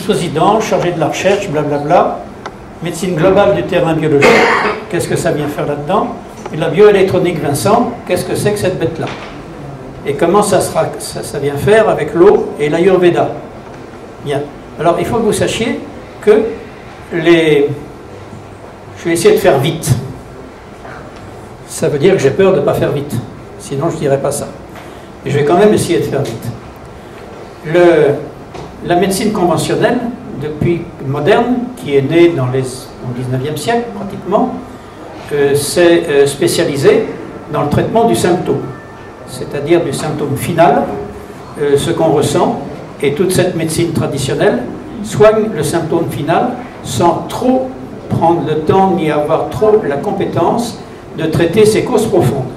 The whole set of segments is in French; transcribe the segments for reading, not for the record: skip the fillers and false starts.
vice-président chargé de la recherche, blablabla, médecine globale du terrain biologique, qu'est-ce que ça vient faire là-dedans? Et la bioélectronique Vincent, qu'est-ce que c'est que cette bête-là? Et comment ça vient faire avec l'eau et l'Ayurveda? Bien. Alors, il faut que vous sachiez que je vais essayer de faire vite. Ça veut dire que j'ai peur de ne pas faire vite. Sinon, je ne dirais pas ça. Et je vais quand même essayer de faire vite. La médecine conventionnelle, depuis moderne, qui est née au XIXe siècle, pratiquement, s'est spécialisée dans le traitement du symptôme. C'est-à-dire du symptôme final, ce qu'on ressent, et toute cette médecine traditionnelle soigne le symptôme final sans trop prendre le temps ni avoir trop la compétence de traiter ses causes profondes.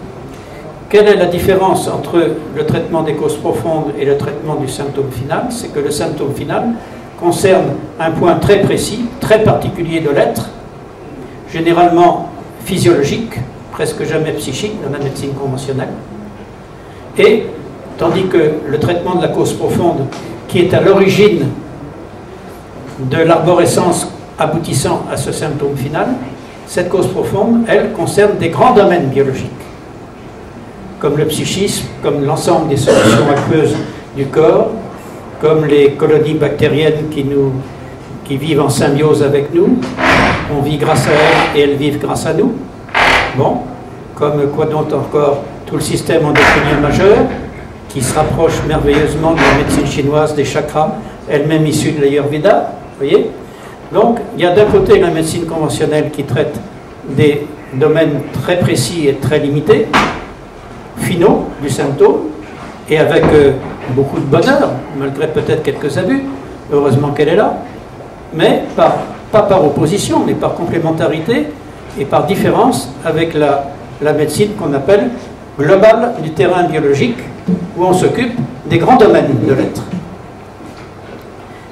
Quelle est la différence entre le traitement des causes profondes et le traitement du symptôme final? C'est que le symptôme final concerne un point très précis, très particulier de l'être, généralement physiologique, presque jamais psychique dans la médecine conventionnelle. Et tandis que le traitement de la cause profonde, qui est à l'origine de l'arborescence aboutissant à ce symptôme final, cette cause profonde, elle, concerne des grands domaines biologiques, comme le psychisme, comme l'ensemble des solutions aqueuses du corps, comme les colonies bactériennes qui vivent en symbiose avec nous. On vit grâce à elles et elles vivent grâce à nous. Bon, comme quoi d'autre encore, tout le système endocrinien majeur, qui se rapproche merveilleusement de la médecine chinoise des chakras, elle-même issue de l'Ayurveda, vous voyez. Donc, il y a d'un côté la médecine conventionnelle qui traite des domaines très précis et très limités, finaux du symptôme, et avec beaucoup de bonheur, malgré peut-être quelques abus, heureusement qu'elle est là, mais pas par opposition, mais par complémentarité et par différence avec la médecine qu'on appelle globale du terrain biologique, où on s'occupe des grands domaines de l'être.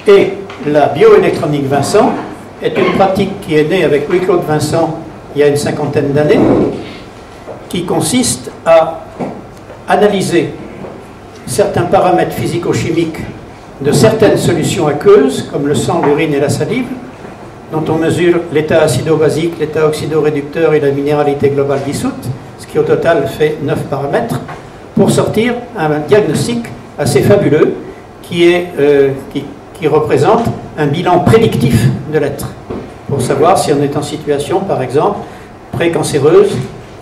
Et la bioélectronique Vincent est une pratique qui est née avec Louis-Claude Vincent il y a une cinquantaine d'années, qui consiste à analyser certains paramètres physico-chimiques de certaines solutions aqueuses, comme le sang, l'urine et la salive, dont on mesure l'état acido-basique, l'état oxydoréducteur et la minéralité globale dissoute, ce qui au total fait 9 paramètres, pour sortir un diagnostic assez fabuleux qui représente un bilan prédictif de l'être, pour savoir si on est en situation, par exemple, précancéreuse,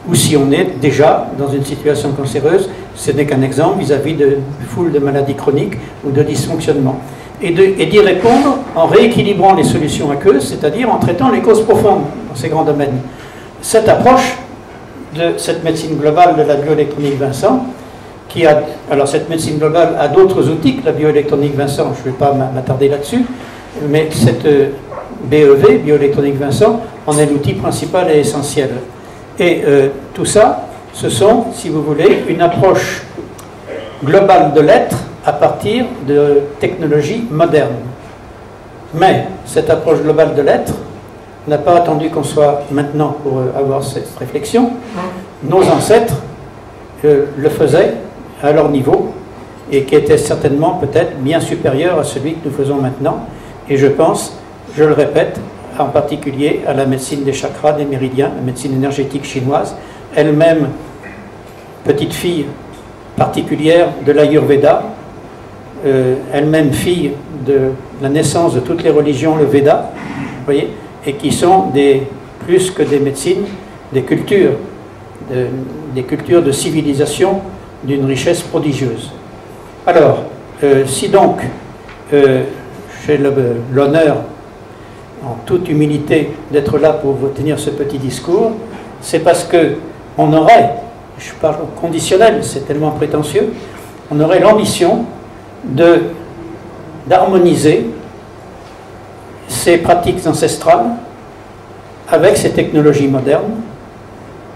ou si on est déjà dans une situation cancéreuse. Ce n'est qu'un exemple vis-à-vis de foule de maladies chroniques ou de dysfonctionnement. Et d'y répondre en rééquilibrant les solutions aqueuses, c'est-à-dire en traitant les causes profondes dans ces grands domaines. Cette approche de cette médecine globale de la bioélectronique Vincent, alors cette médecine globale a d'autres outils que la bioélectronique Vincent, je ne vais pas m'attarder là-dessus, mais cette BEV, bioélectronique Vincent, en est l'outil principal et essentiel. Et tout ça, ce sont, si vous voulez, une approche globale de l'être à partir de technologies modernes. Mais cette approche globale de l'être n'a pas attendu qu'on soit maintenant pour avoir cette réflexion. Nos ancêtres le faisaient à leur niveau et qui était certainement peut-être bien supérieur à celui que nous faisons maintenant. Et je pense, je le répète, en particulier à la médecine des chakras, des méridiens, la médecine énergétique chinoise, elle-même petite fille particulière de l'Ayurveda, elle-même fille de la naissance de toutes les religions, le Veda, vous voyez, et qui sont plus que des médecines, des cultures de civilisation d'une richesse prodigieuse. Alors, si donc j'ai l'honneur, en toute humilité, d'être là pour vous tenir ce petit discours, c'est parce que on aurait, je parle au conditionnel, c'est tellement prétentieux, on aurait l'ambition d'harmoniser ces pratiques ancestrales avec ces technologies modernes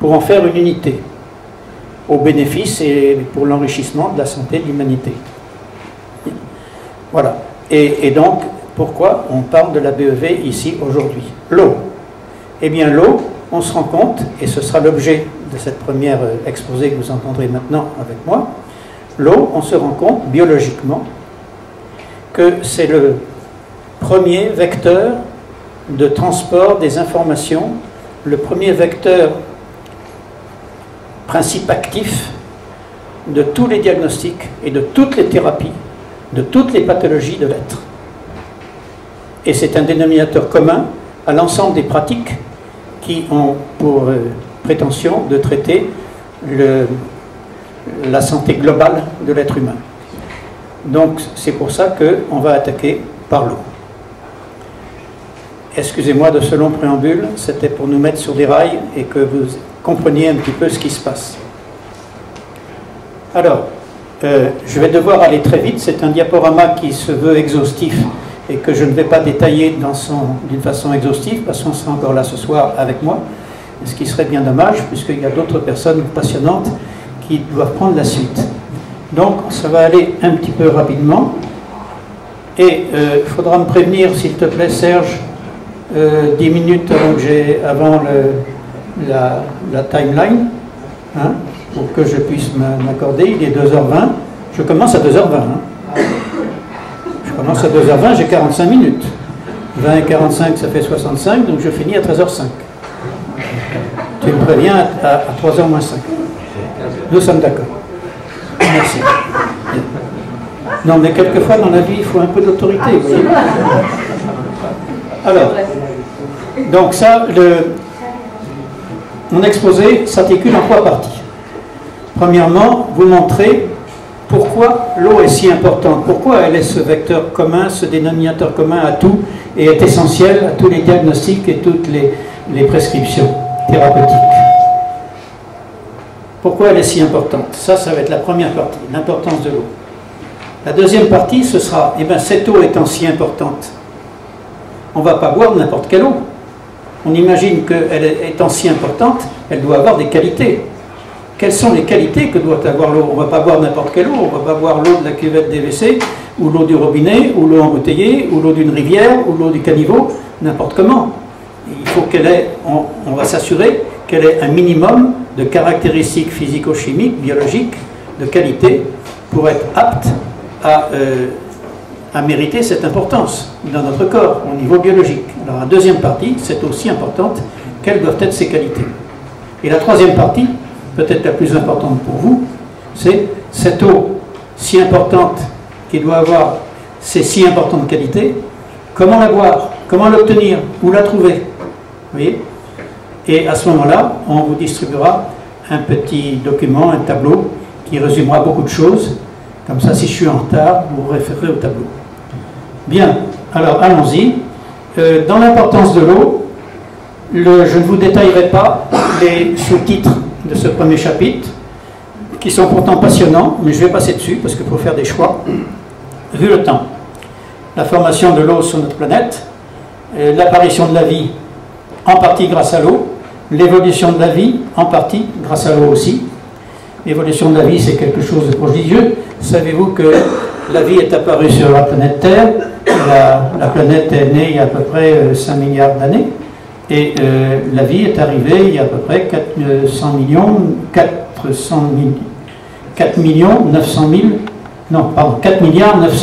pour en faire une unité, au bénéfice et pour l'enrichissement de la santé de l'humanité. Voilà. Et donc, pourquoi on parle de la BEV ici aujourd'hui? L'eau. Eh bien, l'eau, on se rend compte, et ce sera l'objet de cette première exposé que vous entendrez maintenant avec moi, l'eau, on se rend compte biologiquement que c'est premier vecteur de transport des informations, le premier vecteur principe actif de tous les diagnostics et de toutes les thérapies, de toutes les pathologies de l'être. Et c'est un dénominateur commun à l'ensemble des pratiques qui ont pour prétention de traiter la santé globale de l'être humain. Donc c'est pour ça qu'on va attaquer par l'eau. Excusez-moi de ce long préambule, c'était pour nous mettre sur des rails et que vous compreniez un petit peu ce qui se passe. Alors, je vais devoir aller très vite, c'est un diaporama qui se veut exhaustif et que je ne vais pas détailler d'une façon exhaustive parce qu'on sera encore là ce soir avec moi, ce qui serait bien dommage puisqu'il y a d'autres personnes passionnantes qui doivent prendre la suite. Donc ça va aller un petit peu rapidement et il faudra me prévenir s'il te plaît Serge 10 minutes avant la timeline hein, pour que je puisse m'accorder. Il est 2h20, je commence à 2h20 hein. Je commence à 2h20, j'ai 45 minutes 20 et 45 ça fait 65 donc je finis à 13h05. Tu me préviens à 3h moins 5. Nous sommes d'accord. Merci. Non, mais quelquefois dans la vie, il faut un peu d'autorité. Alors, donc ça, mon exposé s'articule en 3 parties. Premièrement, vous montrer pourquoi l'eau est si importante, pourquoi elle est ce vecteur commun, ce dénominateur commun à tout, et est essentielle à tous les diagnostics et toutes les prescriptions thérapeutiques. Pourquoi elle est si importante? Ça va être la première partie, l'importance de l'eau. La deuxième partie, ce sera, eh bien, cette eau étant si importante, on ne va pas boire n'importe quelle eau. On imagine qu'elle étant si importante, elle doit avoir des qualités. Quelles sont les qualités que doit avoir l'eau? On ne va pas boire n'importe quelle eau, on ne va pas boire l'eau de la cuvette des WC, ou l'eau du robinet, ou l'eau embouteillée, ou l'eau d'une rivière, ou l'eau du caniveau, n'importe comment. Il faut qu'elle ait, on va s'assurer qu'elle ait un minimum de caractéristiques physico-chimiques, biologiques, de qualité, pour être apte à mériter cette importance dans notre corps, au niveau biologique. Alors la deuxième partie, c'est aussi importante, quelles doivent être ses qualités. Et la troisième partie, peut-être la plus importante pour vous, c'est cette eau si importante, qui doit avoir ces si importantes qualités, comment la boire, comment l'obtenir, où la trouver. Vous voyez? Et à ce moment-là, on vous distribuera un petit document, un tableau, qui résumera beaucoup de choses. Comme ça, si je suis en retard, vous vous référez au tableau. Bien, alors allons-y. Dans l'importance de l'eau, je ne vous détaillerai pas les sous-titres de ce premier chapitre, qui sont pourtant passionnants, mais je vais passer dessus, parce qu'il faut faire des choix, vu le temps. La formation de l'eau sur notre planète, l'apparition de la vie, en partie grâce à l'eau, l'évolution de la vie, en partie grâce à l'eau aussi. L'évolution de la vie, c'est quelque chose de prodigieux. Savez-vous que la vie est apparue sur la planète Terre? La planète est née il y a à peu près 5 milliards d'années. Et la vie est arrivée il y a à peu près 4 milliards 900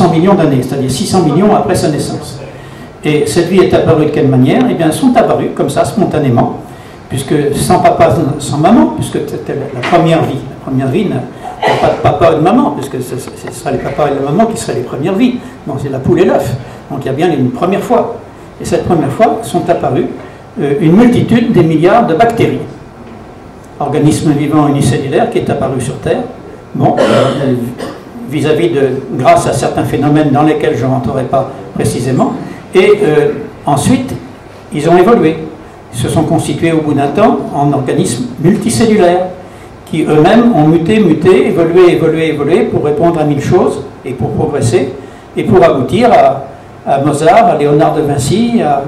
millions d'années, c'est-à-dire 600 millions après sa naissance. Et cette vie est apparue de quelle manière? Eh bien, elles sont apparues comme ça, spontanément, puisque sans papa, sans maman, puisque c'était la première vie. La première vie n'a pas de papa et de maman, puisque ce seraient les papas et la maman qui seraient les premières vies. Donc c'est la poule et l'œuf. Donc il y a bien une première fois. Et cette première fois sont apparues une multitude des milliards de bactéries. Organisme vivant unicellulaire qui est apparu sur Terre. Bon, grâce à certains phénomènes dans lesquels je ne rentrerai pas précisément. Et ensuite, ils ont évolué. Ils se sont constitués au bout d'un temps en organismes multicellulaires qui eux-mêmes ont muté, évolué pour répondre à 1000 choses et pour progresser et pour aboutir à Mozart, à Léonard de Vinci, à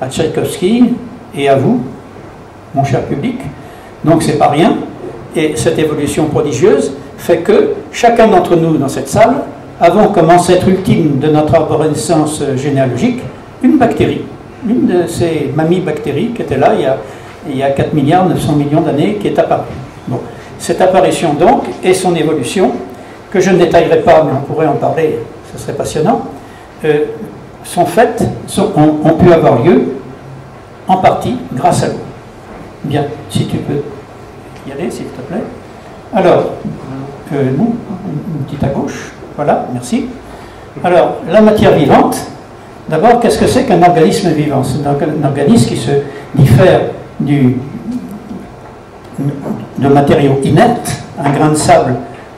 Tchaïkovski et à vous, mon cher public. Donc c'est pas rien. Et cette évolution prodigieuse fait que chacun d'entre nous dans cette salle avons comme ancêtre ultime de notre arborescence généalogique une bactérie, une de ces mamies bactéries qui était là il y a 4 milliards 900 millions d'années, qui est apparue. Bon. Cette apparition donc et son évolution, que je ne détaillerai pas, mais on pourrait en parler, ce serait passionnant, ont pu avoir lieu en partie grâce à l'eau. Bien, si tu peux y aller, s'il te plaît. Alors, non, une petite à gauche. Voilà, merci. Alors, la matière vivante, d'abord, qu'est-ce que c'est qu'un organisme vivant? C'est un organisme qui se diffère de matériaux inertes, un grain de sable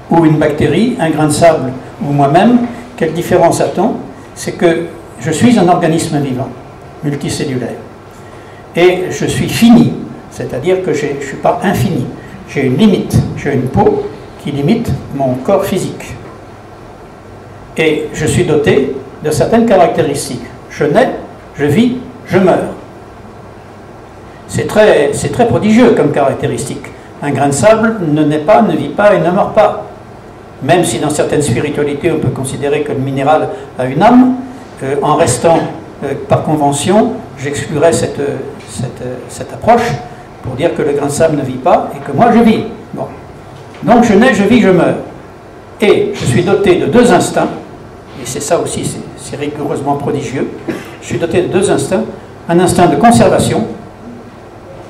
ou une bactérie, un grain de sable ou moi-même. Quelle différence a-t-on? C'est que je suis un organisme vivant, multicellulaire. Et je suis fini, c'est-à-dire que je ne suis pas infini. J'ai une limite, j'ai une peau qui limite mon corps physique. Et je suis doté de certaines caractéristiques. Je nais, je vis, je meurs. C'est très prodigieux comme caractéristique. Un grain de sable ne naît pas, ne vit pas et ne meurt pas. Même si dans certaines spiritualités on peut considérer que le minéral a une âme, en restant par convention, j'exclurais cette approche pour dire que le grain de sable ne vit pas et que moi je vis. Bon. Donc je nais, je vis, je meurs. Et je suis doté de deux instincts, et c'est ça aussi, c'est rigoureusement prodigieux. Je suis doté de deux instincts. Un instinct de conservation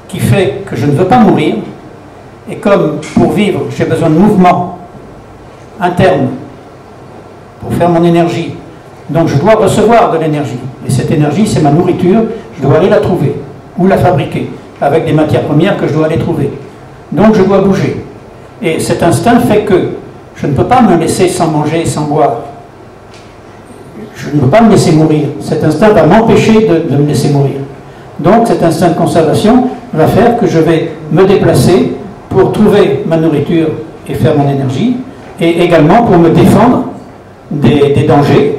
qui fait que je ne veux pas mourir, et comme pour vivre j'ai besoin de mouvement interne pour faire mon énergie, donc je dois recevoir de l'énergie. Et cette énergie, c'est ma nourriture, je dois aller la trouver, ou la fabriquer, avec des matières premières que je dois aller trouver. Donc je dois bouger. Et cet instinct fait que je ne peux pas me laisser sans manger, sans boire. Je ne peux pas me laisser mourir. Cet instinct va m'empêcher de me laisser mourir. Donc cet instinct de conservation va faire que je vais me déplacer pour trouver ma nourriture et faire mon énergie, et également pour me défendre des dangers.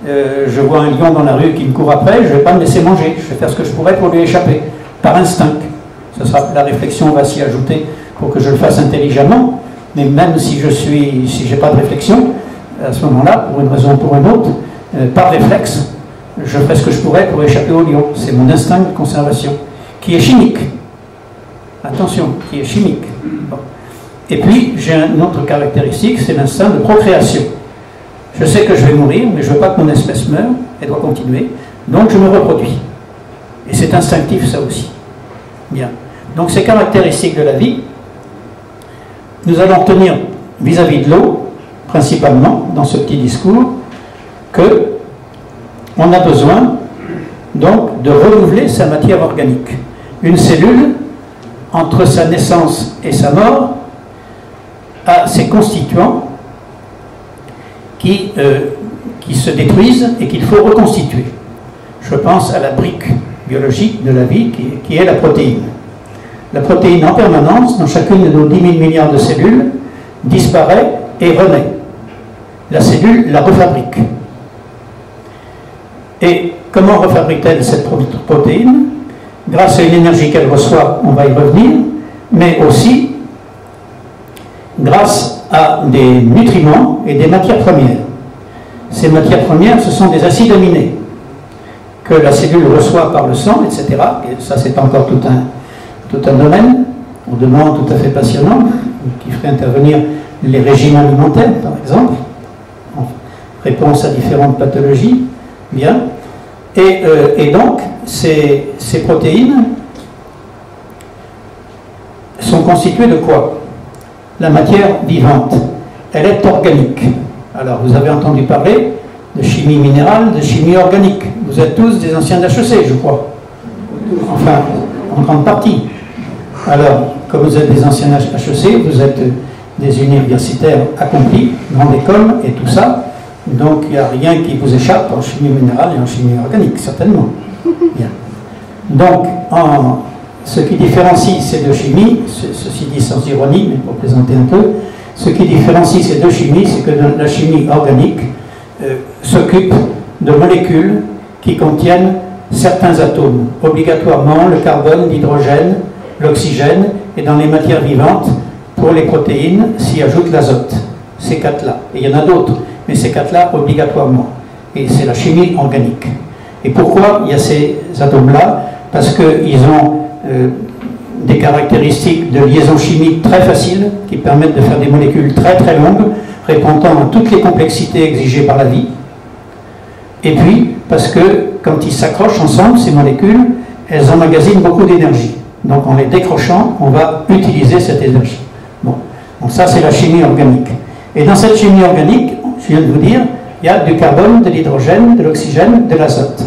Je vois un lion dans la rue qui me court après, je ne vais pas me laisser manger, je vais faire ce que je pourrais pour lui échapper, par instinct. La réflexion va s'y ajouter pour que je le fasse intelligemment, mais même si je n'ai pas de réflexion, à ce moment-là, pour une raison ou pour une autre, par réflexe, je ferai ce que je pourrais pour échapper au lion. C'est mon instinct de conservation, qui est chimique. Attention, qui est chimique. Bon. Et puis, j'ai une autre caractéristique, c'est l'instinct de procréation. Je sais que je vais mourir, mais je ne veux pas que mon espèce meure, elle doit continuer, donc je me reproduis. Et c'est instinctif, ça aussi. Bien. Donc, ces caractéristiques de la vie, nous allons retenir vis-à-vis de l'eau, principalement, dans ce petit discours, que on a besoin, donc, de renouveler sa matière organique. Une cellule, entre sa naissance et sa mort, a ses constituants qui se détruisent et qu'il faut reconstituer. Je pense à la brique biologique de la vie qui est la protéine. La protéine en permanence, dans chacune de nos 10 000 milliards de cellules, disparaît et renaît. La cellule la refabrique. Et comment refabrique-t-elle cette protéine? Grâce à une énergie qu'elle reçoit, on va y revenir, mais aussi grâce à des nutriments et des matières premières. Ces matières premières, ce sont des acides aminés que la cellule reçoit par le sang, etc. Et ça, c'est encore tout un domaine, au demeurant tout à fait passionnant, qui ferait intervenir les régimes alimentaires, par exemple, en réponse à différentes pathologies. Bien. Et donc, ces protéines sont constituées de quoi? La matière vivante. Elle est organique. Alors, vous avez entendu parler de chimie minérale, de chimie organique. Vous êtes tous des anciens d'HEC, je crois. Enfin, en grande partie. Alors, comme vous êtes des anciens HEC, vous êtes des universitaires accomplis, grande école et tout ça. Donc, il n'y a rien qui vous échappe en chimie minérale et en chimie organique, certainement. Bien. Donc, ce qui différencie ces deux chimies, ceci dit sans ironie, mais pour plaisanter un peu, ce qui différencie ces deux chimies, c'est que la chimie organique s'occupe de molécules qui contiennent certains atomes, obligatoirement le carbone, l'hydrogène, l'oxygène, et dans les matières vivantes, pour les protéines, s'y ajoute l'azote. Ces quatre-là. Et il y en a d'autres, mais ces quatre-là obligatoirement. Et c'est la chimie organique. Et pourquoi il y a ces atomes-là? Parce qu'ils ont des caractéristiques de liaison chimique très faciles, qui permettent de faire des molécules très très longues, répondant à toutes les complexités exigées par la vie. Et puis, parce que quand ils s'accrochent ensemble, ces molécules, elles emmagasinent beaucoup d'énergie. Donc en les décrochant, on va utiliser cette énergie. Bon. Donc ça, c'est la chimie organique. Et dans cette chimie organique, je viens de vous dire, il y a du carbone, de l'hydrogène, de l'oxygène, de l'azote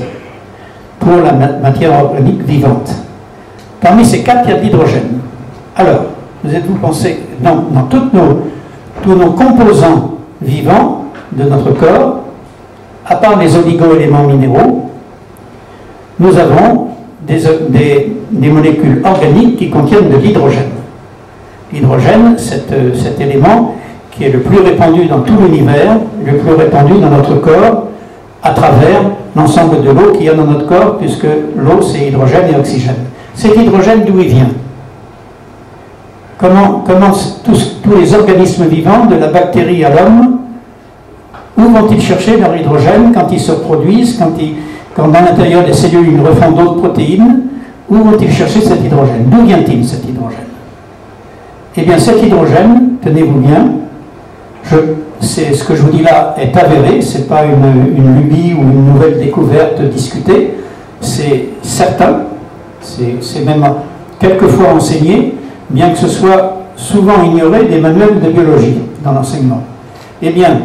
pour la matière organique vivante. Parmi ces quatre, il y a de l'hydrogène. Alors, vous êtes-vous pensé, dans tous nos composants vivants de notre corps, à part les oligo-éléments minéraux, nous avons des molécules organiques qui contiennent de l'hydrogène. L'hydrogène, cet élément qui est le plus répandu dans tout l'univers, le plus répandu dans notre corps, à travers l'ensemble de l'eau qu'il y a dans notre corps, puisque l'eau, c'est hydrogène et oxygène. Cet hydrogène, d'où il vient? Comment tous les organismes vivants, de la bactérie à l'homme, où vont-ils chercher leur hydrogène quand ils se produisent, quand dans l'intérieur des cellules ils refont d'autres protéines? Où vont-ils chercher cet hydrogène? D'où vient-il cet hydrogène? Eh bien, cet hydrogène, tenez-vous bien, ce que je vous dis là est avéré, ce n'est pas une lubie ou une nouvelle découverte discutée, c'est certain, c'est même quelquefois enseigné, bien que ce soit souvent ignoré des manuels de biologie dans l'enseignement. Eh bien,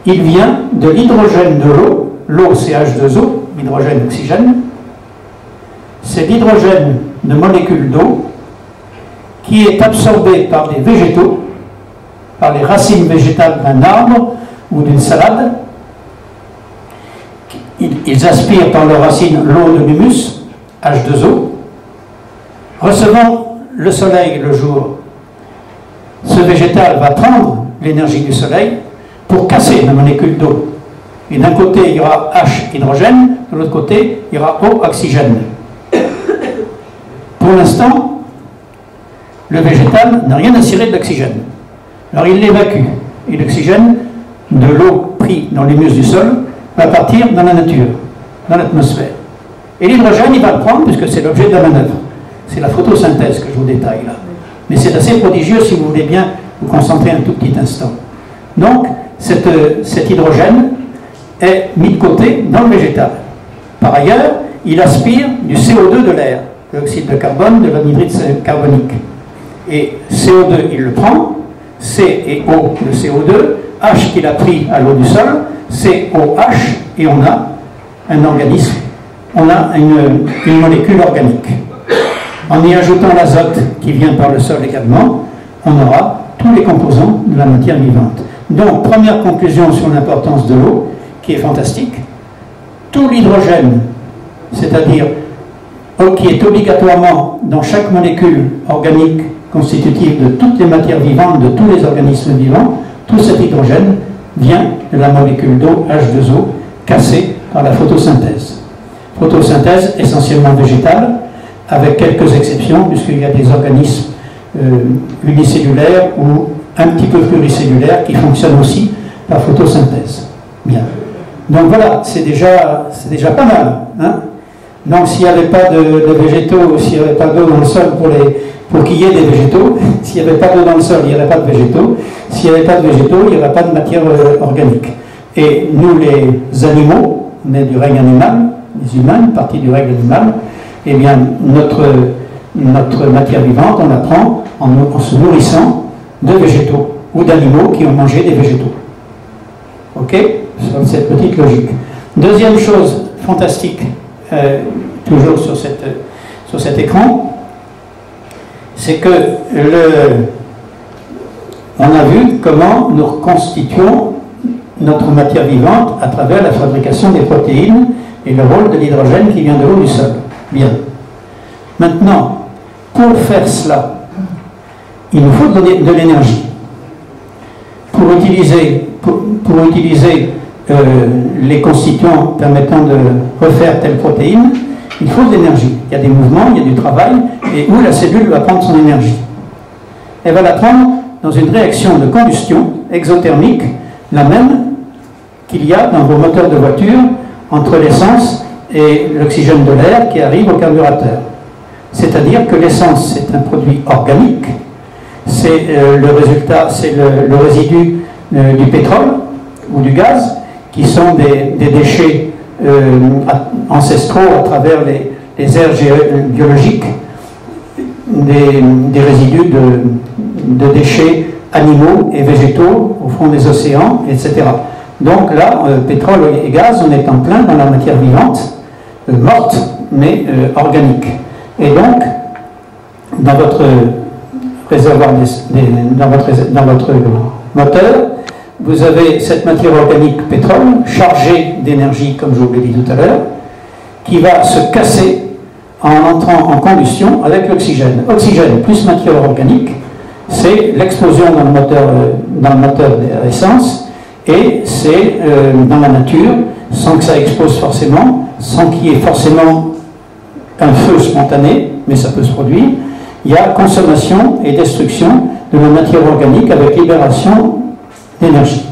il vient de l'hydrogène de l'eau. L'eau, c'est H2O, hydrogène, oxygène. C'est l'hydrogène de molécules d'eau qui est absorbé par des végétaux, par les racines végétales d'un arbre ou d'une salade. Ils aspirent par leurs racines l'eau de l'humus, H2O. Recevant le soleil le jour, ce végétal va prendre l'énergie du soleil pour casser la molécule d'eau. Et d'un côté, il y aura H, hydrogène, de l'autre côté, il y aura O, oxygène. Pour l'instant, le végétal n'a rien à cirer de l'oxygène. Alors il l'évacue. Et l'oxygène, de l'eau pris dans l'humus du sol, va partir dans la nature, dans l'atmosphère. Et l'hydrogène, il va le prendre, puisque c'est l'objet de la manœuvre. C'est la photosynthèse que je vous détaille là. Mais c'est assez prodigieux si vous voulez bien vous concentrer un tout petit instant. Donc, cet hydrogène est mis de côté dans le végétal. Par ailleurs, il aspire du CO2 de l'air, de l'oxyde de carbone, de l'anhydride carbonique. Et CO2, il le prend, C et O, le CO2, H qu'il a pris à l'eau du sol, COH, et on a un organisme, on a une molécule organique. En y ajoutant l'azote qui vient par le sol également, on aura tous les composants de la matière vivante. Donc, première conclusion sur l'importance de l'eau, qui est fantastique. Tout l'hydrogène, c'est-à-dire qui est obligatoirement dans chaque molécule organique constitutive de toutes les matières vivantes, de tous les organismes vivants, tout cet hydrogène vient de la molécule d'eau, H2O, cassée par la photosynthèse. Photosynthèse essentiellement végétale, avec quelques exceptions, puisqu'il y a des organismes unicellulaires ou un petit peu pluricellulaires qui fonctionnent aussi par photosynthèse. Bien. Donc voilà, c'est déjà pas mal. Hein? Donc s'il n'y avait pas de végétaux, s'il n'y avait pas d'eau dans le sol pour qu'il y ait des végétaux, s'il n'y avait pas d'eau dans le sol, il n'y aurait pas de végétaux. S'il n'y avait pas de végétaux, il n'y aurait pas de matière organique. Et nous, les animaux, on est du règne animal, les humains, une partie du règne animal, eh bien, notre matière vivante, on la prend en se nourrissant de végétaux ou d'animaux qui ont mangé des végétaux. Ok? Sur cette petite logique. Deuxième chose fantastique, toujours sur cet écran, c'est que on a vu comment nous reconstituons notre matière vivante à travers la fabrication des protéines et le rôle de l'hydrogène qui vient de l'eau du sol. Bien. Maintenant, pour faire cela, il nous faut de l'énergie. Pour utiliser les constituants permettant de refaire telle protéine, il faut de l'énergie. Il y a des mouvements, il y a du travail, et où la cellule va prendre son énergie. Elle va la prendre dans une réaction de combustion exothermique, la même qu'il y a dans vos moteurs de voiture entre l'essence et l'oxygène de l'air qui arrive au carburateur. C'est-à-dire que l'essence, c'est un produit organique, c'est le résultat, c'est le résidu du pétrole ou du gaz, qui sont des déchets ancestraux à travers les aires biologiques, des résidus de déchets animaux et végétaux au fond des océans, etc. Donc là, pétrole et gaz, on est en plein dans la matière vivante, morte, mais organique. Et donc, dans votre réservoir, dans votre moteur, vous avez cette matière organique pétrole, chargée d'énergie, comme je vous l'ai dit tout à l'heure, qui va se casser en entrant en combustion avec l'oxygène. Oxygène plus matière organique, c'est l'explosion dans le moteur d'essence, et c'est dans la nature, sans que ça explose forcément, sans qu'il y ait forcément un feu spontané, mais ça peut se produire, il y a consommation et destruction de la matière organique avec libération d'énergie.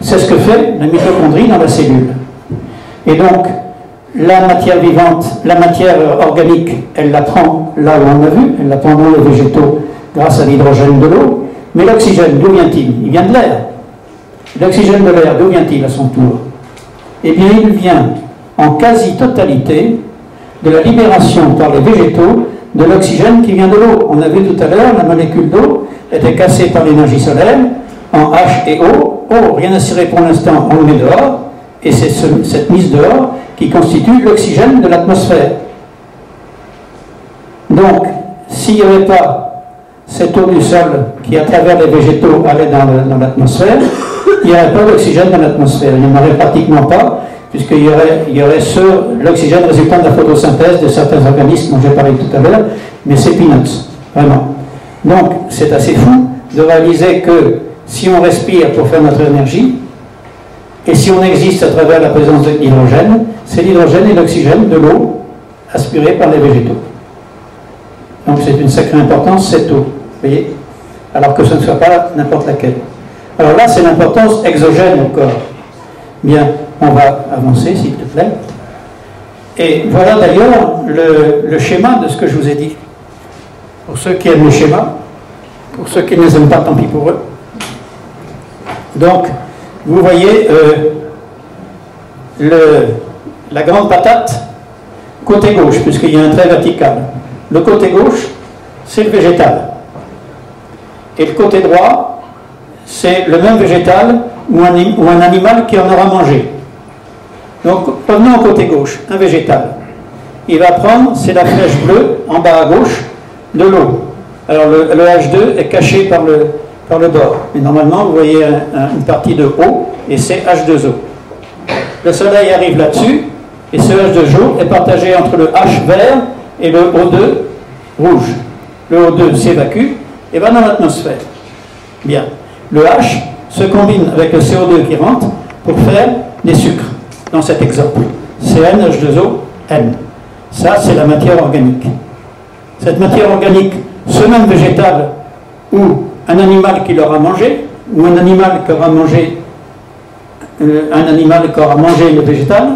C'est ce que fait la mitochondrie dans la cellule. Et donc, la matière vivante, la matière organique, elle la prend là où on a vu, elle la prend dans les végétaux grâce à l'hydrogène de l'eau. Mais l'oxygène, d'où vient-il? Il vient de l'air. L'oxygène de l'air, d'où vient-il à son tour? Eh bien, il vient en quasi-totalité de la libération par les végétaux de l'oxygène qui vient de l'eau. On a vu tout à l'heure, la molécule d'eau était cassée par l'énergie solaire en H et O. Oh, rien à cirer pour l'instant, on le met dehors, et c'est cette mise dehors qui constitue l'oxygène de l'atmosphère. Donc, s'il n'y avait pas cette eau du sol qui, à travers les végétaux, allait dans l'atmosphère, il n'y aurait pas d'oxygène dans l'atmosphère. Il n'y en aurait pratiquement pas, puisqu'il y aurait l'oxygène résultant de la photosynthèse de certains organismes dont j'ai parlé tout à l'heure, mais c'est peanuts, vraiment. Donc, c'est assez fou de réaliser que si on respire pour faire notre énergie, et si on existe à travers la présence de l'hydrogène, c'est l'hydrogène et l'oxygène de l'eau aspirée par les végétaux. Donc c'est une sacrée importance, cette eau, vous voyez, alors que ce ne soit pas n'importe laquelle. Alors là, c'est l'importance exogène au corps. Bien, on va avancer, s'il te plaît. Et voilà d'ailleurs le schéma de ce que je vous ai dit. Pour ceux qui aiment le schéma, pour ceux qui ne les aiment pas, tant pis pour eux. Donc, vous voyez la grande patate, côté gauche, puisqu'il y a un trait vertical. Le côté gauche, c'est le végétal. Et le côté droit, c'est le même végétal ou un animal qui en aura mangé. Donc, revenons au côté gauche, un végétal. Il va prendre, c'est la flèche bleue, en bas à gauche, de l'eau. Alors, le H2 est caché par le bord. Mais normalement, vous voyez une partie de eau, et c'est H2O. Le soleil arrive là-dessus, et ce H2O est partagé entre le H vert et le O2 rouge. Le O2 s'évacue et va dans l'atmosphère. Bien. Le H se combine avec le CO2 qui rentre pour faire des sucres, dans cet exemple. CN, H2O, N. Ça, c'est la matière organique. Cette matière organique, ce même végétal ou un animal qui l'aura mangé, ou un animal qui aura mangé le végétal,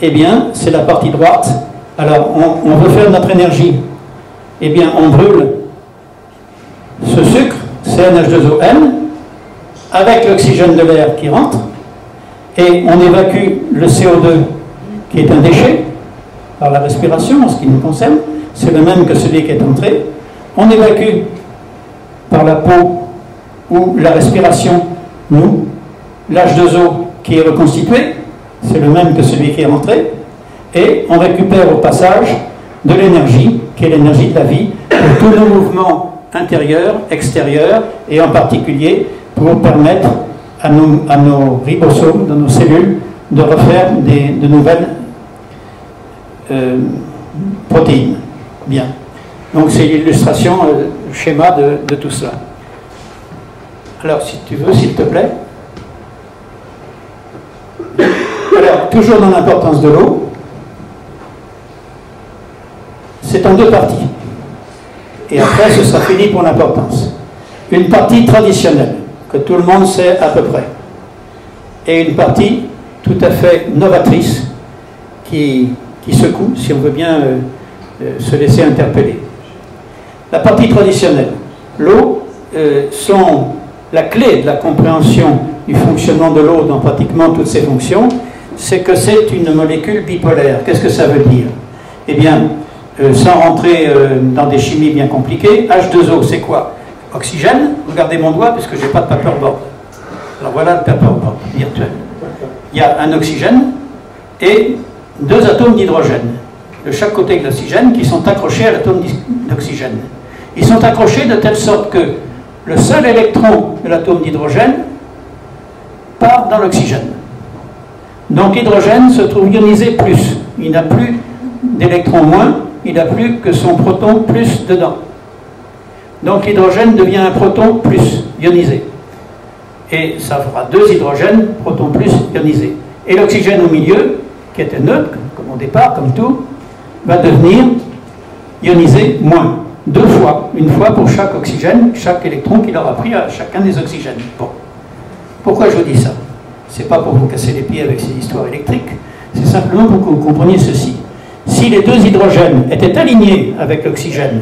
eh bien, c'est la partie droite. Alors, on veut faire notre énergie. Eh bien, on brûle ce sucre, CnH2ON, avec l'oxygène de l'air qui rentre, et on évacue le CO2, qui est un déchet, par la respiration, en ce qui nous concerne. C'est le même que celui qui est entré. On évacue par la peau ou la respiration, nous, l'H2O qui est reconstitué, c'est le même que celui qui est rentré, et on récupère au passage de l'énergie, qui est l'énergie de la vie, pour tous nos mouvements intérieurs, extérieurs, et en particulier pour permettre à nos ribosomes, dans nos cellules, de refaire de nouvelles protéines. Bien. Donc c'est l'illustration, le schéma de tout cela. Alors, si tu veux, s'il te plaît. Alors, toujours dans l'importance de l'eau, c'est en deux parties. Et après, ce sera fini pour l'importance. Une partie traditionnelle, que tout le monde sait à peu près. Et une partie tout à fait novatrice, qui secoue, si on veut bien se laisser interpeller. La partie traditionnelle. L'eau sont la clé de la compréhension du fonctionnement de l'eau dans pratiquement toutes ses fonctions, c'est que c'est une molécule bipolaire. Qu'est-ce que ça veut dire? Eh bien, sans rentrer dans des chimies bien compliquées, H2O, c'est quoi? Oxygène. Regardez mon doigt, puisque je n'ai pas de paperboard. Alors voilà le paperboard virtuel. Il y a un oxygène et deux atomes d'hydrogène de chaque côté de l'oxygène qui sont accrochés à l'atome d'oxygène. Ils sont accrochés de telle sorte que le seul électron de l'atome d'hydrogène part dans l'oxygène. Donc l'hydrogène se trouve ionisé plus. Il n'a plus d'électrons moins, il n'a plus que son proton plus dedans. Donc l'hydrogène devient un proton plus ionisé. Et ça fera deux hydrogènes, proton plus ionisé. Et l'oxygène au milieu, qui était neutre, comme au départ, comme tout, va devenir ionisé moins. Deux fois, une fois pour chaque oxygène, chaque électron qu'il aura pris à chacun des oxygènes. Bon. Pourquoi je vous dis ça? C'est pas pour vous casser les pieds avec ces histoires électriques, c'est simplement pour que vous compreniez ceci. Si les deux hydrogènes étaient alignés avec l'oxygène,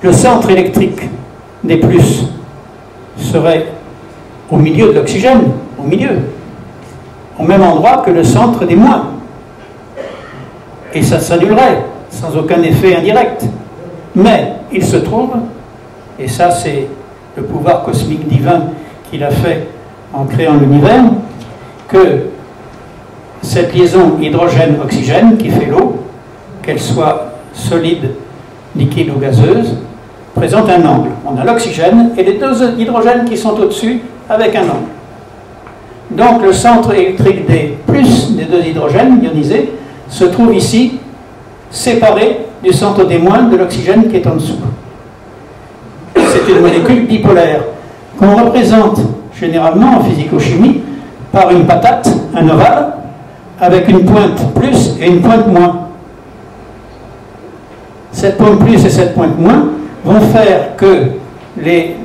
le centre électrique des plus serait au milieu de l'oxygène, au milieu, au même endroit que le centre des moins. Et ça s'annulerait, sans aucun effet indirect. Mais il se trouve, et ça c'est le pouvoir cosmique divin qu'il a fait en créant l'univers, que cette liaison hydrogène-oxygène qui fait l'eau, qu'elle soit solide, liquide ou gazeuse, présente un angle. On a l'oxygène et les deux hydrogènes qui sont au-dessus avec un angle. Donc le centre électrique des plus des deux hydrogènes ionisés se trouve ici, séparé du centre des moins de l'oxygène qui est en dessous. C'est une molécule bipolaire qu'on représente généralement en physico-chimie par une patate, un ovale, avec une pointe plus et une pointe moins. Cette pointe plus et cette pointe moins vont faire que les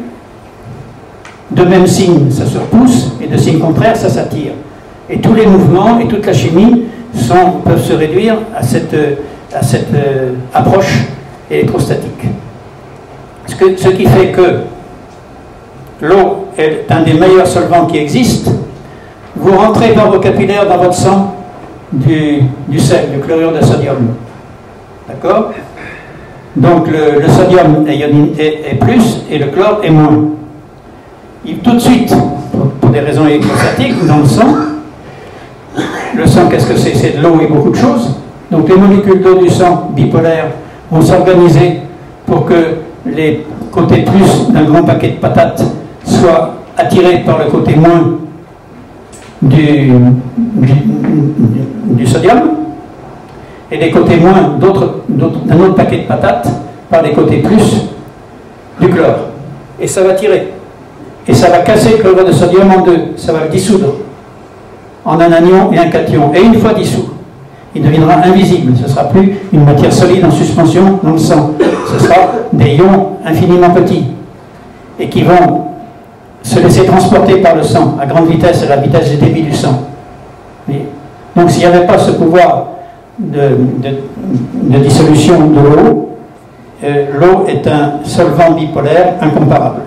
de même signe, ça se repousse, et de signe contraire, ça s'attire. Et tous les mouvements et toute la chimie peuvent se réduire à cette approche électrostatique. Ce qui fait que l'eau est un des meilleurs solvants qui existent. Vous rentrez par vos capillaires dans votre sang du sel, du chlorure de sodium. D'accord? Donc le sodium est plus et le chlore est moins. Tout de suite, pour des raisons électrostatiques, dans le sang, qu'est-ce que c'est? C'est de l'eau et beaucoup de choses. Donc les molécules d'eau du sang bipolaires vont s'organiser pour que les côtés plus d'un grand paquet de patates soient attirés par le côté moins du sodium, et les côtés moins d'un autre paquet de patates par les côtés plus du chlore. Et ça va tirer. Et ça va casser le chlorure de sodium en deux. Ça va le dissoudre en un anion et un cation. Et une fois dissous, il deviendra invisible. Ce ne sera plus une matière solide en suspension dans le sang. Ce sera des ions infiniment petits et qui vont se laisser transporter par le sang à grande vitesse, à la vitesse du débit du sang. Donc s'il n'y avait pas ce pouvoir de dissolution de l'eau, l'eau est un solvant bipolaire incomparable.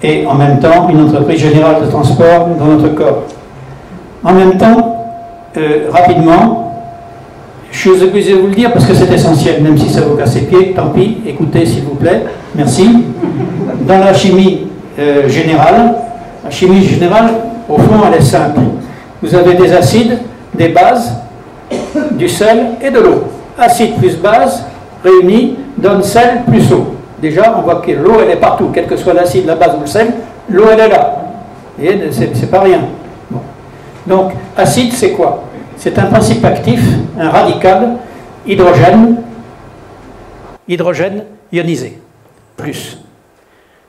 Et en même temps, une entreprise générale de transport dans notre corps. En même temps, rapidement, je suis obligé de vous le dire parce que c'est essentiel, même si ça vous casse les pieds, tant pis, écoutez s'il vous plaît, merci. Dans la chimie générale, au fond, elle est simple. Vous avez des acides, des bases, du sel et de l'eau. Acide plus base réunis donne sel plus eau. Déjà, on voit que l'eau, elle est partout, quel que soit l'acide, la base ou le sel, l'eau, elle est là. Et c'est pas rien. Bon. Donc, acide, c'est quoi? C'est un principe actif, un radical, hydrogène ionisé, plus.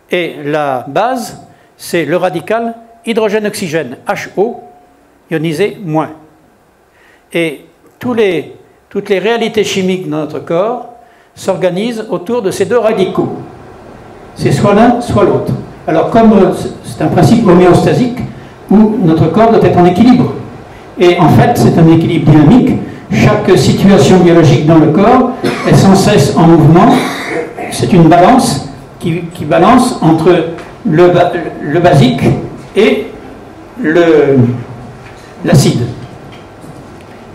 Et la base, c'est le radical hydrogène-oxygène, HO, ionisé, moins. Et toutes les réalités chimiques dans notre corps s'organisent autour de ces deux radicaux. C'est soit l'un, soit l'autre. Alors comme c'est un principe homéostasique où notre corps doit être en équilibre. Et en fait, c'est un équilibre dynamique. Chaque situation biologique dans le corps est sans cesse en mouvement. C'est une balance qui balance entre le basique et l'acide.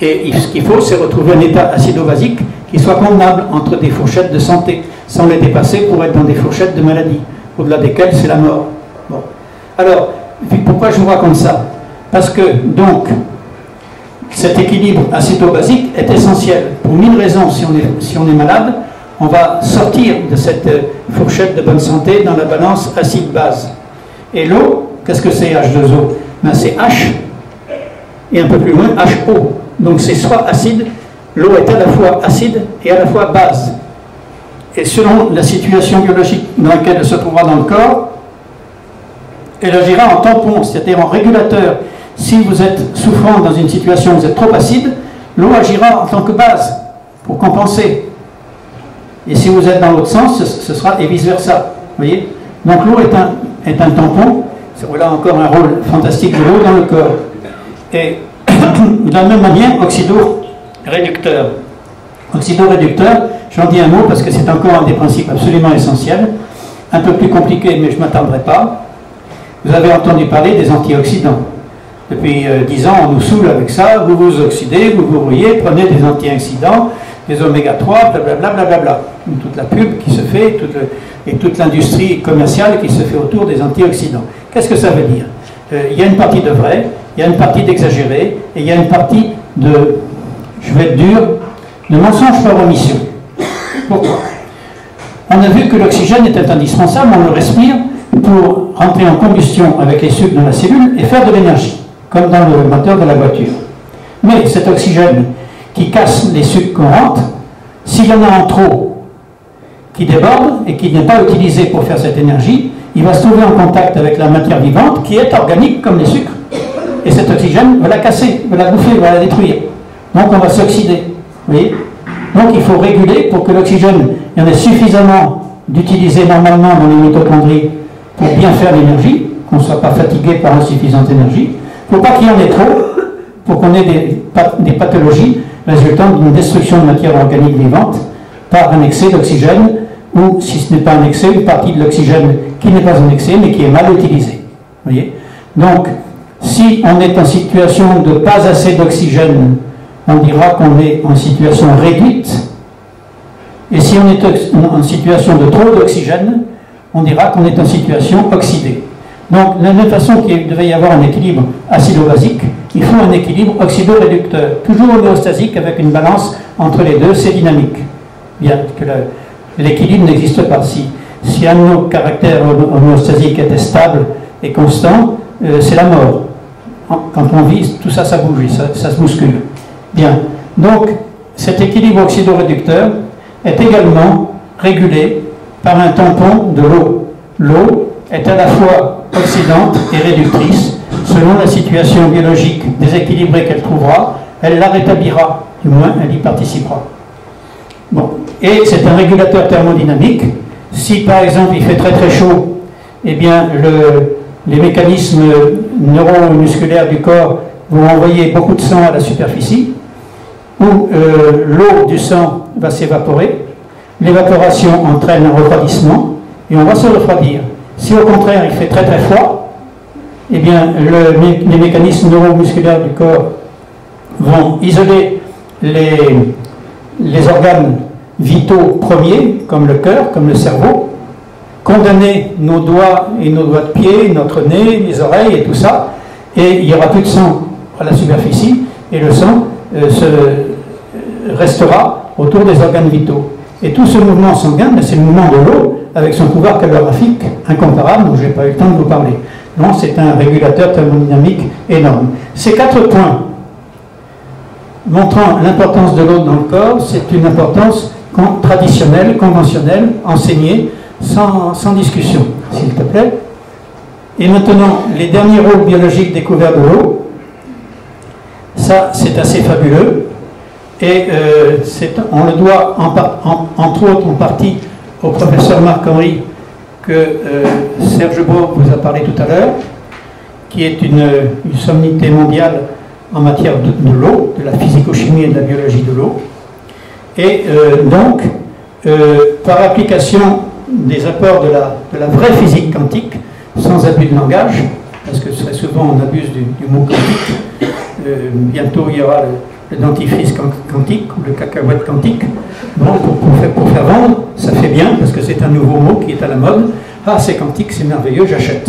Et ce qu'il faut, c'est retrouver un état acido-basique qui soit convenable entre des fourchettes de santé, sans les dépasser pour être dans des fourchettes de maladie, au-delà desquelles c'est la mort. Bon. Alors, pourquoi je vous raconte ça? Parce que, donc, cet équilibre acido-basique est essentiel. Pour 1000 raisons, si on est malade, on va sortir de cette fourchette de bonne santé dans la balance acide-base. Et l'eau, qu'est-ce que c'est H2O? Ben, c'est H, et un peu plus loin, HO. Donc c'est soit acide, l'eau est à la fois acide et à la fois base. Et selon la situation biologique dans laquelle elle se trouvera dans le corps, elle agira en tampon, c'est-à-dire en régulateur. Si vous êtes souffrant dans une situation où vous êtes trop acide, l'eau agira en tant que base pour compenser. Et si vous êtes dans l'autre sens, ce sera et vice-versa. Voyez? Donc l'eau est un tampon. Voilà encore un rôle fantastique de l'eau dans le corps. Et de la même manière, oxydoréducteur. Oxydoréducteur, j'en dis un mot parce que c'est encore un des principes absolument essentiels. Un peu plus compliqué, mais je ne m'attendrai pas. Vous avez entendu parler des antioxydants. Depuis 10 ans, on nous saoule avec ça. Vous vous oxydez, vous vous rouillez, prenez des antioxydants, des oméga 3, blablabla, blablabla. Toute la pub qui se fait et toute l'industrie commerciale qui se fait autour des antioxydants. Qu'est-ce que ça veut dire? Il y a une partie de vrai, il y a une partie d'exagéré, et il y a une partie de, je vais être dur, de mensonge par omission. Pourquoi? On a vu que l'oxygène était indispensable, on le respire pour rentrer en combustion avec les sucres dans la cellule et faire de l'énergie, comme dans le moteur de la voiture. Mais cet oxygène qui casse les sucres qu'on rentre, s'il y en a en trop qui déborde et qui n'est pas utilisé pour faire cette énergie, il va se trouver en contact avec la matière vivante qui est organique comme les sucres. Et cet oxygène va la casser, va la bouffer, va la détruire. Donc on va s'oxyder. Vous voyez? Donc il faut réguler pour que l'oxygène, il y en ait suffisamment d'utiliser normalement dans les mitochondries pour bien faire l'énergie, qu'on ne soit pas fatigué par insuffisante énergie. Il ne faut pas qu'il y en ait trop pour qu'on ait des pathologies résultant d'une destruction de matière organique vivante par un excès d'oxygène, ou si ce n'est pas un excès, une partie de l'oxygène qui n'est pas un excès mais qui est mal utilisée. Vous voyez? Donc, si on est en situation de pas assez d'oxygène, on dira qu'on est en situation réduite. Et si on est en situation de trop d'oxygène, on dira qu'on est en situation oxydée. Donc, de la même façon qu'il devait y avoir un équilibre acido-basique, il faut un équilibre oxydoréducteur, toujours homéostasique avec une balance entre les deux, c'est dynamique. Bien que l'équilibre n'existe pas. Si un de nos caractères homéostasiques était stable et constant, c'est la mort. Quand on vit, tout ça, ça bouge, ça se bouscule. Bien. Donc, cet équilibre oxydoréducteur est également régulé par un tampon de l'eau. L'eau est à la fois oxydante et réductrice. Selon la situation biologique déséquilibrée qu'elle trouvera, elle la rétablira, du moins elle y participera. Bon. Et c'est un régulateur thermodynamique. Si par exemple il fait très très chaud, eh bien les mécanismes neuromusculaires du corps vont envoyer beaucoup de sang à la superficie, où l'eau du sang va s'évaporer. L'évaporation entraîne un refroidissement et on va se refroidir. Si au contraire il fait très très froid, eh bien les mécanismes neuromusculaires du corps vont isoler les organes vitaux premiers, comme le cœur, comme le cerveau, condamner nos doigts et nos doigts de pied, notre nez, les oreilles et tout ça, et il n'y aura plus de sang à la superficie, et le sang restera autour des organes vitaux. Et tout ce mouvement sanguin, c'est le mouvement de l'eau, avec son pouvoir calorifique incomparable, dont je n'ai pas eu le temps de vous parler. Non, c'est un régulateur thermodynamique énorme. Ces 4 points montrant l'importance de l'eau dans le corps, c'est une importance traditionnelle, conventionnelle, enseignée, sans discussion, s'il te plaît. Et maintenant, les derniers rôles biologiques découverts de l'eau, ça c'est assez fabuleux, et on le doit entre autres en partie au professeur Marc-Henri que Serge Beau vous a parlé tout à l'heure, qui est une sommité mondiale en matière de l'eau, de la physico-chimie et de la biologie de l'eau. Et donc, par application des apports de la vraie physique quantique, sans abus de langage, parce que très souvent on abuse du mot quantique. Bientôt il y aura le dentifrice quantique ou le cacahuète quantique. Bon, pour faire vendre, ça fait bien, parce que c'est un nouveau mot qui est à la mode. Ah, c'est quantique, c'est merveilleux, j'achète,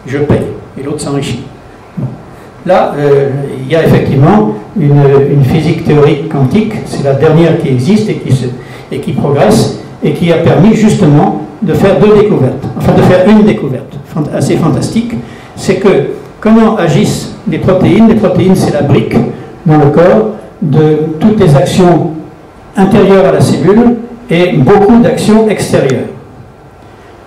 je paye, et l'autre s'enrichit. Bon. Là, il y a effectivement une physique théorique quantique, c'est la dernière qui existe et qui progresse, et qui a permis justement de faire deux découvertes, enfin de faire une découverte assez fantastique, c'est que comment agissent les protéines. Les protéines, c'est la brique dans le corps de toutes les actions intérieures à la cellule et beaucoup d'actions extérieures.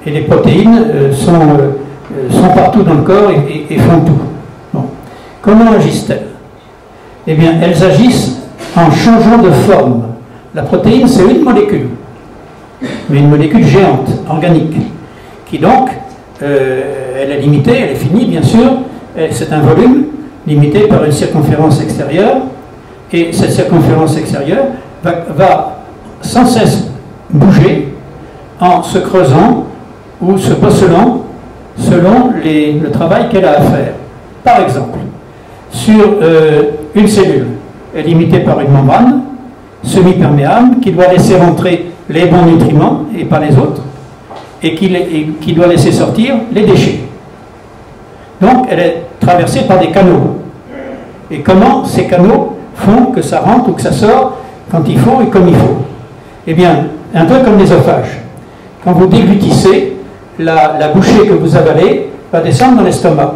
Et les protéines sont partout dans le corps et font tout. Bon. Comment agissent-elles? Eh bien, elles agissent en changeant de forme. La protéine, c'est une molécule, mais une molécule géante, organique, qui donc, elle est limitée, elle est finie, bien sûr, c'est un volume limité par une circonférence extérieure, et cette circonférence extérieure va sans cesse bouger en se creusant ou se bosselant selon le travail qu'elle a à faire. Par exemple, sur une cellule, elle est limitée par une membrane semi-perméable qui doit laisser rentrer les bons nutriments et pas les autres, et qui doit laisser sortir les déchets. Donc elle est traversée par des canaux. Et comment ces canaux font que ça rentre ou que ça sort quand il faut et comme il faut? Eh bien, un peu comme l'œsophage. Quand vous déglutissez, la bouchée que vous avalez va descendre dans l'estomac.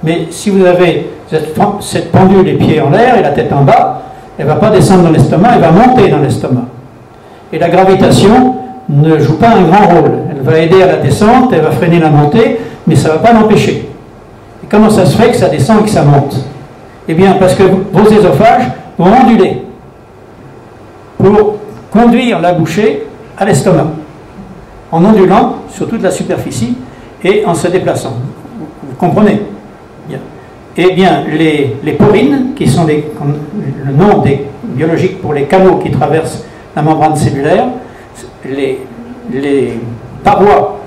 Mais si vous avez cette pendule, les pieds en l'air et la tête en bas, elle ne va pas descendre dans l'estomac, elle va monter dans l'estomac. Et la gravitation ne joue pas un grand rôle. Elle va aider à la descente, elle va freiner la montée, mais ça ne va pas l'empêcher. Et comment ça se fait que ça descend et que ça monte? Eh bien, parce que vos ésophages vont onduler pour conduire la bouchée à l'estomac, en ondulant sur toute la superficie et en se déplaçant. Vous comprenez? Bien. Eh bien, les porines, qui sont le nom biologique pour les canaux qui traversent la membrane cellulaire, les parois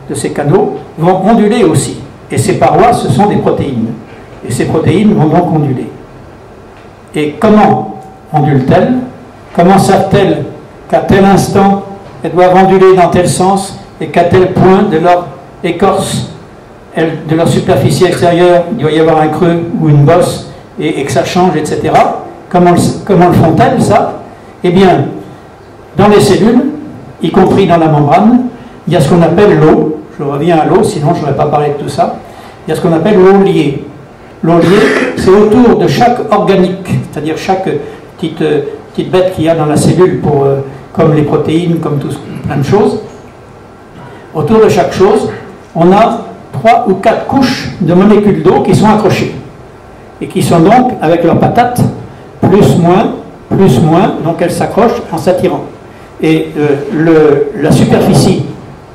de ces canaux vont onduler aussi. Et ces parois, ce sont des protéines. Et ces protéines vont donc onduler. Et comment ondulent-elles? Comment savent-elles qu'à tel instant, elles doivent onduler dans tel sens et qu'à tel point de leur écorce, de leur superficie extérieure, il doit y avoir un creux ou une bosse et que ça change, etc. Comment le font-elles, ça? Eh bien, dans les cellules, y compris dans la membrane, il y a ce qu'on appelle l'eau. Je reviens à l'eau, sinon je n'aurais pas parlé de tout ça. Il y a ce qu'on appelle l'eau liée. L'eau liée, c'est autour de chaque organique, c'est-à-dire chaque petite bête qu'il y a dans la cellule, comme les protéines, comme plein de choses. Autour de chaque chose, on a 3 ou 4 couches de molécules d'eau qui sont accrochées et qui sont donc, avec leurs patates, plus, moins, donc elles s'accrochent en s'attirant. Et la superficie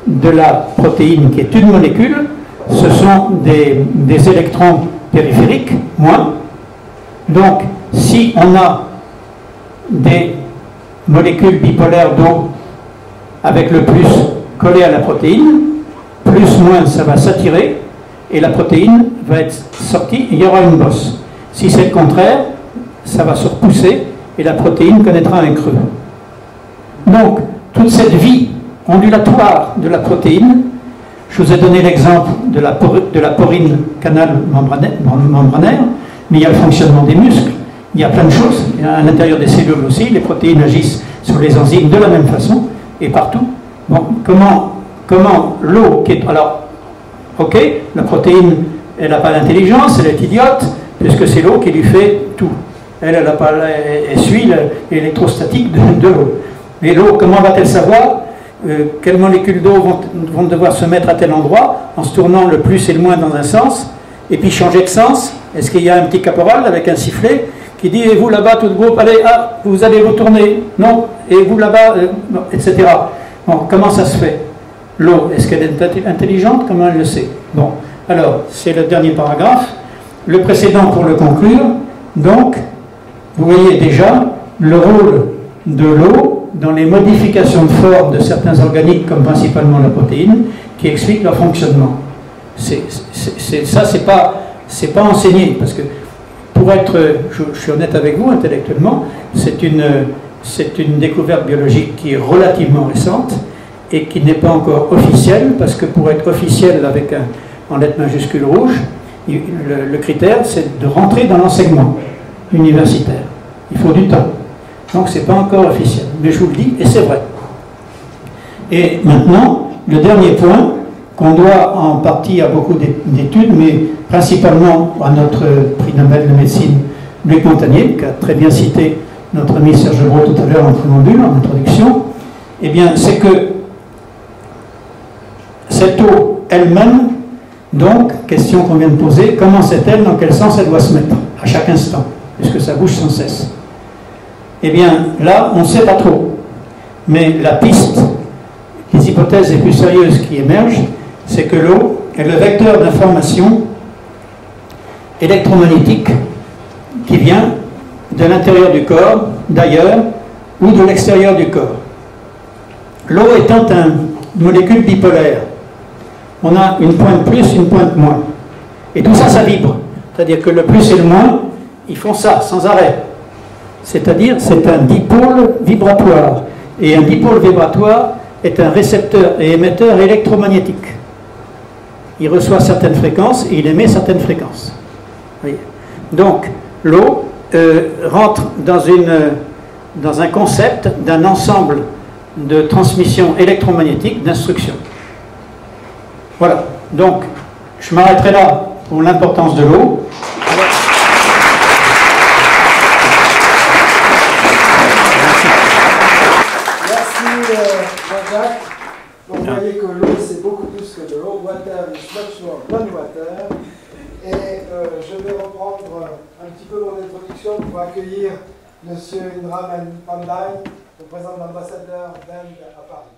de la protéine, qui est une molécule, ce sont des électrons périphériques, moins. Donc, si on a des molécules bipolaires d'eau avec le plus collé à la protéine, plus, moins, ça va s'attirer, et la protéine va être sortie, il y aura une bosse. Si c'est le contraire, ça va se repousser, et la protéine connaîtra un creux. Donc, toute cette vie ondulatoire de la protéine, je vous ai donné l'exemple de la porine canal membranaire, mais il y a le fonctionnement des muscles, il y a plein de choses, à l'intérieur des cellules aussi, les protéines agissent sur les enzymes de la même façon, et partout. Bon, comment l'eau qui est... Alors, ok, la protéine, elle n'a pas d'intelligence, elle est idiote, puisque c'est l'eau qui lui fait tout. Elle suit l'électrostatique de l'eau. Mais l'eau, comment va-t-elle savoir quelles molécules d'eau vont devoir se mettre à tel endroit, en se tournant le plus et le moins dans un sens, et puis changer de sens? Est-ce qu'il y a un petit caporal avec un sifflet qui dit, et vous là-bas, tout le groupe, allez, ah, vous allez vous tourner, non, et vous là-bas, non, etc. Bon, comment ça se fait? L'eau, est-ce qu'elle est intelligente? Comment elle le sait? Bon, alors, c'est le dernier paragraphe. Le précédent pour le conclure. Donc, vous voyez déjà le rôle de l'eau dans les modifications de forme de certains organiques, comme principalement la protéine, qui expliquent leur fonctionnement. Ça, c'est pas c'est pas enseigné, parce que pour être, je suis honnête avec vous, intellectuellement, c'est une découverte biologique qui est relativement récente et qui n'est pas encore officielle, parce que pour être officielle avec en lettres majuscules rouges, le critère, c'est de rentrer dans l'enseignement universitaire. Il faut du temps. Donc, c'est pas encore officiel. Mais je vous le dis, et c'est vrai. Et maintenant, le dernier point, qu'on doit en partie à beaucoup d'études, mais principalement à notre prix Nobel de médecine, Luc Montagnier, qui a très bien cité notre ami Serge Brault tout à l'heure en préambule, en introduction, eh bien, c'est que cette eau elle-même, donc, question qu'on vient de poser, comment c'est-elle, dans quel sens elle doit se mettre, à chaque instant, puisque ça bouge sans cesse. Eh bien, là, on ne sait pas trop. Mais la piste, les hypothèses les plus sérieuses qui émergent, c'est que l'eau est le vecteur d'information électromagnétique qui vient de l'intérieur du corps, d'ailleurs, ou de l'extérieur du corps. L'eau étant une molécule bipolaire, on a une pointe plus, une pointe moins. Et tout ça, ça vibre. C'est-à-dire que le plus et le moins, ils font ça, sans arrêt. C'est-à-dire, c'est un dipôle vibratoire. Et un dipôle vibratoire est un récepteur et émetteur électromagnétique. Il reçoit certaines fréquences et il émet certaines fréquences. Oui. Donc, l'eau rentre dans un concept d'un ensemble de transmission électromagnétique d'instructions. Voilà. Donc, je m'arrêterai là pour l'importance de l'eau. Jean-Jacques, vous voyez que l'eau c'est beaucoup plus que de l'eau. Water is much more than water. Et je vais reprendre un petit peu mon introduction pour accueillir M. Indraman Pandai, le président de l'ambassadeur d'Inde à Paris.